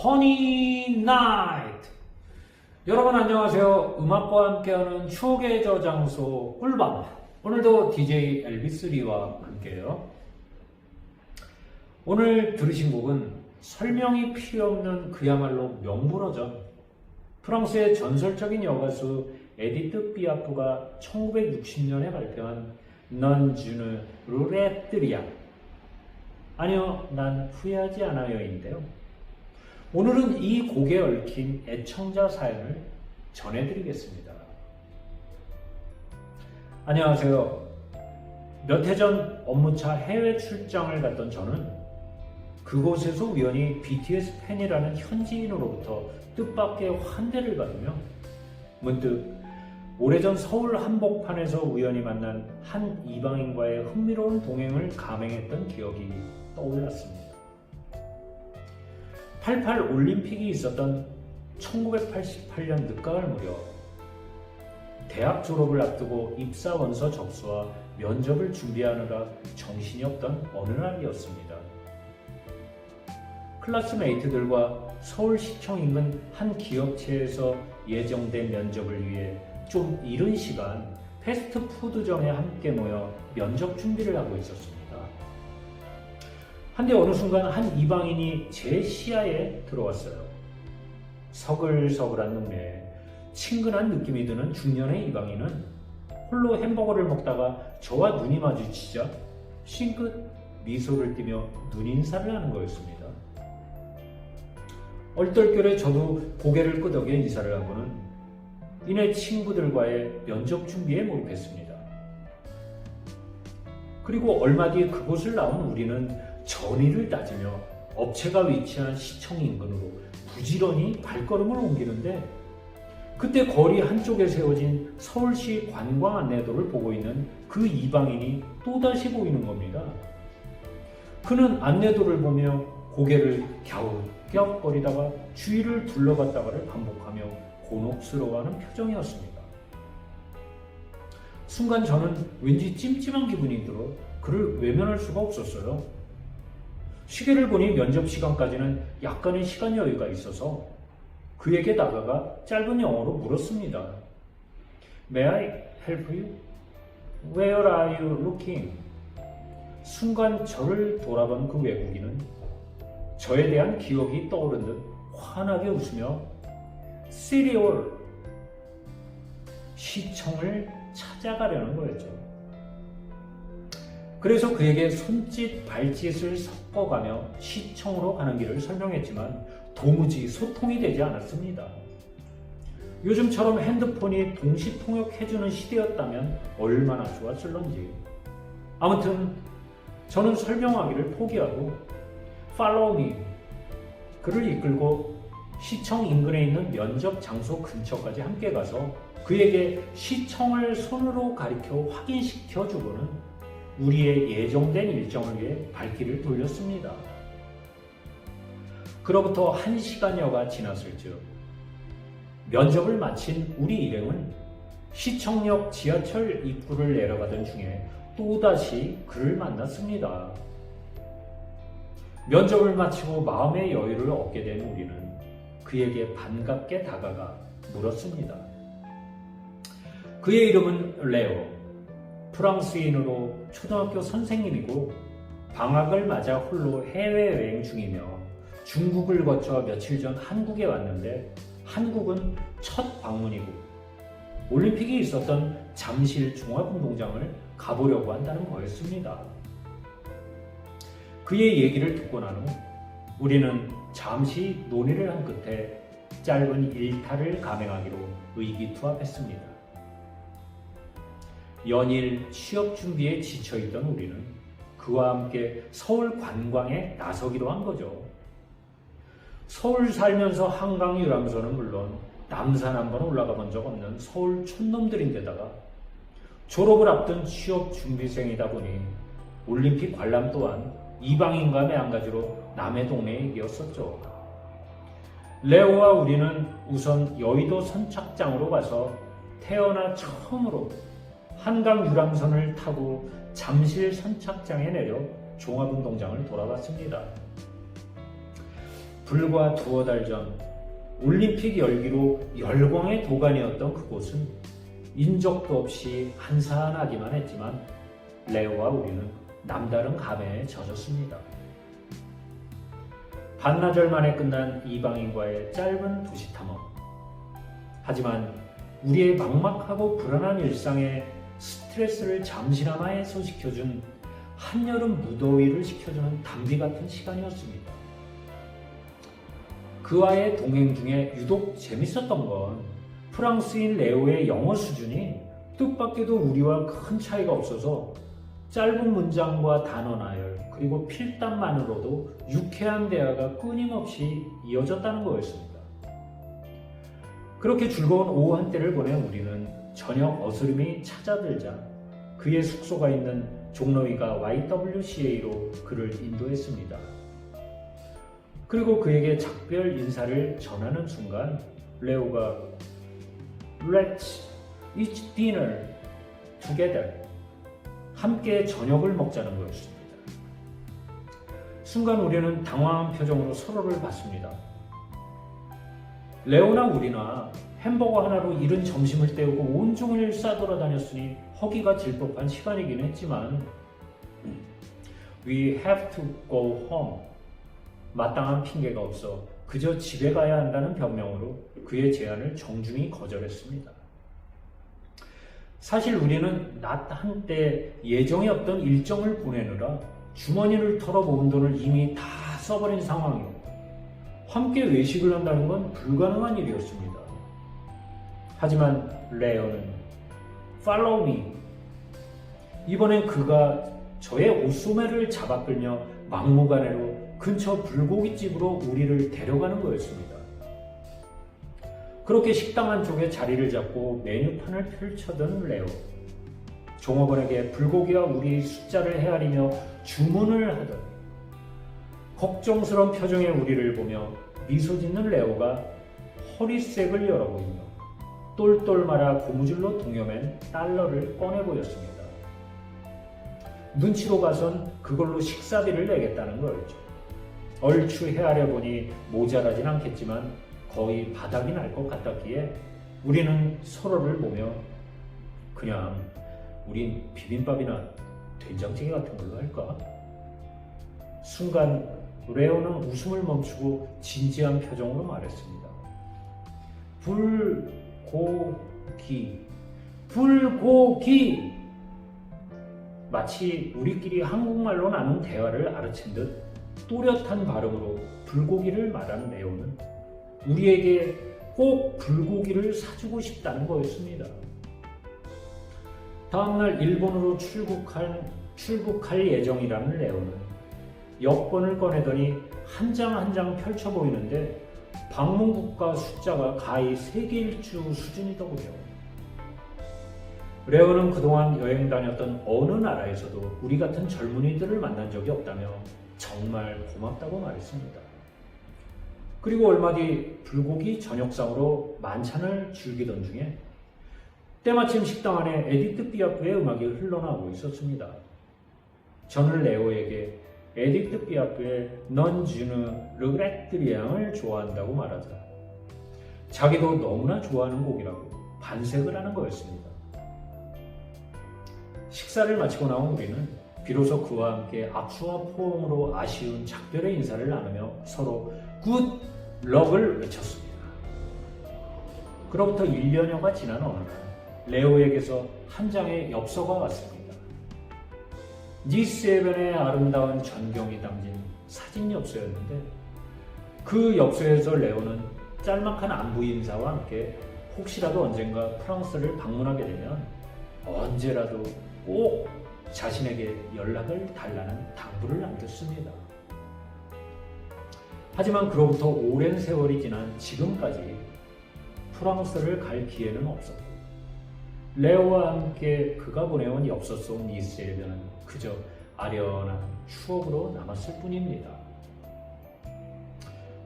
허니 나이트. 여러분 안녕하세요. 음악과 함께하는 추억의 저장소 꿀밤. 오늘도 DJ 엘비스 리와 함께해요. 오늘 들으신 곡은 설명이 필요 없는 그야말로 명불허전, 프랑스의 전설적인 여가수 에디트 피아프가 1960년에 발표한 넌 주느 루레뜨리아, 아니요 난 후회하지 않아요인데요. 오늘은 이 곡에 얽힌 애청자 사연을 전해드리겠습니다. 안녕하세요. 몇 해 전 업무차 해외 출장을 갔던 저는 그곳에서 우연히 BTS 팬이라는 현지인으로부터 뜻밖의 환대를 받으며 문득 오래전 서울 한복판에서 우연히 만난 한 이방인과의 흥미로운 동행을 감행했던 기억이 떠올랐습니다. 88 올림픽이 있었던 1988년 늦가을 무렵, 대학 졸업을 앞두고 입사 원서 접수와 면접을 준비하느라 정신이 없던 어느 날이었습니다. 클래스메이트들과 서울시청 인근 한 기업체에서 예정된 면접을 위해 좀 이른 시간 패스트푸드점에 함께 모여 면접 준비를 하고 있었습니다. 한데 어느 순간 한 이방인이 제 시야에 들어왔어요. 서글서글한 눈에 친근한 느낌이 드는 중년의 이방인은 홀로 햄버거를 먹다가 저와 눈이 마주치자 싱긋 미소를 띠며 눈인사를 하는 거였습니다. 얼떨결에 저도 고개를 끄덕여 인사를 하고는 이내 친구들과의 면접 준비에 몰입했습니다. 그리고 얼마 뒤에 그곳을 나온 우리는 전의를 따지며 업체가 위치한 시청 인근으로 부지런히 발걸음을 옮기는데, 그때 거리 한쪽에 세워진 서울시 관광 안내도를 보고 있는 그 이방인이 또다시 보이는 겁니다. 그는 안내도를 보며 고개를 갸웃갸웃거리다가 주위를 둘러봤다가를 반복하며 곤혹스러워하는 표정이었습니다. 순간 저는 왠지 찜찜한 기분이 들어 그를 외면할 수가 없었어요. 시계를 보니 면접 시간까지는 약간의 시간 여유가 있어서 그에게 다가가 짧은 영어로 물었습니다. May I help you? Where are you looking? 순간 저를 돌아본 그 외국인은 저에 대한 기억이 떠오른 듯 환하게 웃으며 City Hall, 시청을 찾아가려는 거였죠. 그래서 그에게 손짓 발짓을 섞어가며 시청으로 가는 길을 설명했지만 도무지 소통이 되지 않았습니다. 요즘처럼 핸드폰이 동시 통역해주는 시대였다면 얼마나 좋았을런지. 아무튼 저는 설명하기를 포기하고 Follow me, 그를 이끌고 시청 인근에 있는 면접 장소 근처까지 함께 가서 그에게 시청을 손으로 가리켜 확인시켜주고는 우리의 예정된 일정을 위해 발길을 돌렸습니다. 그로부터 1시간여가 지났을 즈음 면접을 마친 우리 일행은 시청역 지하철 입구를 내려가던 중에 또다시 그를 만났습니다. 면접을 마치고 마음의 여유를 얻게 된 우리는 그에게 반갑게 다가가 물었습니다. 그의 이름은 레오. 프랑스인으로 초등학교 선생님이고 방학을 맞아 홀로 해외여행 중이며 중국을 거쳐 며칠 전 한국에 왔는데 한국은 첫 방문이고 올림픽이 있었던 잠실 종합운동장을 가보려고 한다는 거였습니다. 그의 얘기를 듣고 난 후 우리는 잠시 논의를 한 끝에 짧은 일탈을 감행하기로 의기투합했습니다. 연일 취업 준비에 지쳐있던 우리는 그와 함께 서울 관광에 나서기로 한 거죠. 서울 살면서 한강 유람선은 물론 남산 한번 올라가 본 적 없는 서울 촌놈들인데다가 졸업을 앞둔 취업 준비생이다 보니 올림픽 관람 또한 이방인과 매한가지로 남의 동네 얘기였었죠. 레오와 우리는 우선 여의도 선착장으로 가서 태어나 처음으로 한강 유람선을 타고 잠실 선착장에 내려 종합운동장을 돌아봤습니다. 불과 두어 달 전 올림픽 열기로 열광의 도가니였던 그곳은 인적도 없이 한산하기만 했지만 레오와 우리는 남다른 감회에 젖었습니다. 반나절 만에 끝난 이방인과의 짧은 도시 탐험. 하지만 우리의 막막하고 불안한 일상에 스트레스를 잠시나마 해소시켜준 한여름 무더위를 식혀주는 담비 같은 시간이었습니다. 그와의 동행 중에 유독 재밌었던 건 프랑스인 레오의 영어 수준이 뜻밖에도 우리와 큰 차이가 없어서 짧은 문장과 단어 나열 그리고 필담만으로도 유쾌한 대화가 끊임없이 이어졌다는 거였습니다. 그렇게 즐거운 오후 한때를 보낸 우리는 저녁 어스름이 찾아들자 그의 숙소가 있는 종로위가 YWCA로 그를 인도했습니다. 그리고 그에게 작별 인사를 전하는 순간 레오가 Let's eat dinner together, 함께 저녁을 먹자는 거였습니다. 순간 우리는 당황한 표정으로 서로를 봤습니다. 레오나 우리나 햄버거 하나로 이른 점심을 때우고 온종일 싸돌아다녔으니 허기가 질 법한 시간이긴 했지만 We have to go home. 마땅한 핑계가 없어 그저 집에 가야 한다는 변명으로 그의 제안을 정중히 거절했습니다. 사실 우리는 낮 한때 예정이 없던 일정을 보내느라 주머니를 털어 모은 돈을 이미 다 써버린 상황이었고 함께 외식을 한다는 건 불가능한 일이었습니다. 하지만 레오는 Follow me. 이번엔 그가 저의 옷소매를 잡아 끌며 막무가내로 근처 불고기집으로 우리를 데려가는 거였습니다. 그렇게 식당 안쪽에 자리를 잡고 메뉴판을 펼쳐든 레오. 종업원에게 불고기와 우리 숫자를 헤아리며 주문을 하던 걱정스러운 표정의 우리를 보며 미소 짓는 레오가 허리색을 열어보이며 똘똘 말아 고무줄로 동여맨 달러를 꺼내 보였습니다. 눈치로 봐선 그걸로 식사비를 내겠다는 거였죠. 얼추 헤아려 보니 모자라진 않겠지만 거의 바닥이 날 것 같았기에 우리는 서로를 보며 그냥 우린 비빔밥이나 된장찌개 같은 걸로 할까? 순간 레오는 웃음을 멈추고 진지한 표정으로 말했습니다. 불고기! 마치 우리끼리 한국말로 나눈 대화를 알아챈 듯 또렷한 발음으로 불고기를 말하는 레오는 우리에게 꼭 불고기를 사주고 싶다는 거였습니다. 다음날 일본으로 출국할 예정이라는 레오는 여권을 꺼내더니 한 장 한 장 펼쳐 보이는데 방문국가 숫자가 가히 3개일 줄 수준이더군요. 레오는 그동안 여행 다녔던 어느 나라에서도 우리 같은 젊은이들을 만난 적이 없다며 정말 고맙다고 말했습니다. 그리고 얼마 뒤 불고기 저녁상으로 만찬을 즐기던 중에 때마침 식당 안에 에디트 피아프의 음악이 흘러나오고 있었습니다. 저는 레오에게 에디트 피아프의 넌 주느 르그레트리앙을 좋아한다고 말하자 자기도 너무나 좋아하는 곡이라고 반색을 하는 거였습니다. 식사를 마치고 나온 우리는 비로소 그와 함께 악수와 포옹으로 아쉬운 작별의 인사를 나누며 서로 굿 럭을 외쳤습니다. 그로부터 1년여가 지난 어느 날 레오에게서 한 장의 엽서가 왔습니다. 니스해변의 아름다운 전경이 담긴 사진 엽서였는데 그 엽서에서 레오는 짤막한 안부 인사와 함께 혹시라도 언젠가 프랑스를 방문하게 되면 언제라도 꼭 자신에게 연락을 달라는 당부를 남겼습니다. 하지만 그로부터 오랜 세월이 지난 지금까지 프랑스를 갈 기회는 없었고 레오와 함께 그가 보내온 엽서 속 니스해변은 그저 아련한 추억으로 남았을 뿐입니다.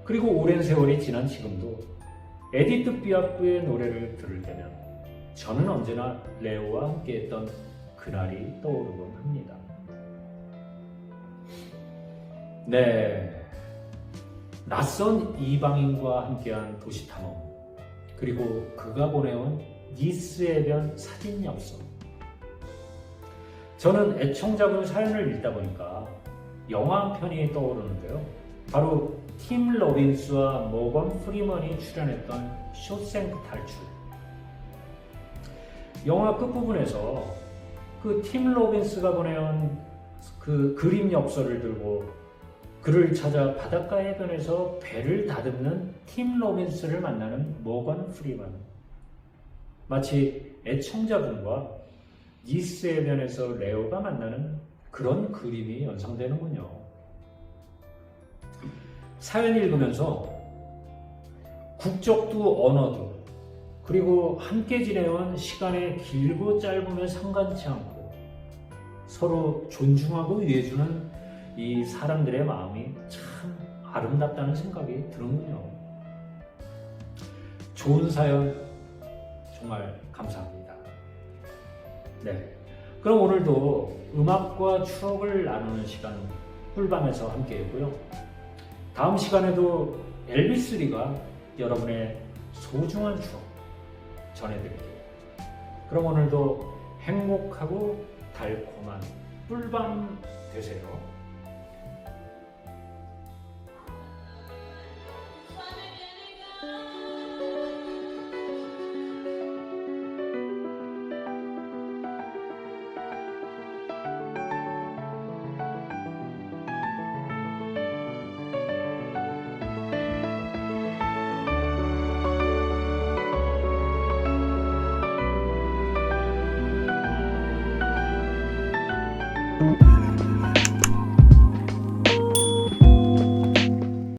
그리고 오랜 세월이 지난 지금도 에디트 피아프의 노래를 들을 때면 저는 언제나 레오와 함께했던 그날이 떠오르곤 합니다. 네, 낯선 이방인과 함께한 도시 탐험, 그리고 그가 보내온 니스의 변 사진 엽서. 저는 애청자분 사연을 읽다 보니까 영화 한 편이 떠오르는데요. 바로 팀 로빈스와 모건 프리먼이 출연했던 쇼생크 탈출. 영화 끝부분에서 그 팀 로빈스가 보내온 그 그림 엽서를 들고 그를 찾아 바닷가 해변에서 배를 다듬는 팀 로빈스를 만나는 모건 프리먼. 마치 애청자분과 니스 해변에서 레오가 만나는 그런 그림이 연상되는군요. 사연 읽으면서 국적도 언어도 그리고 함께 지내온 시간의 길고 짧음에 상관치 않고 서로 존중하고 위해주는 이 사람들의 마음이 참 아름답다는 생각이 드는군요. 좋은 사연 정말 감사합니다. 네, 그럼 오늘도 음악과 추억을 나누는 시간 꿀밤에서 함께 했고요. 다음 시간에도 엘비스 리가 여러분의 소중한 추억 전해드릴게요. 그럼 오늘도 행복하고 달콤한 꿀밤 되세요. Thank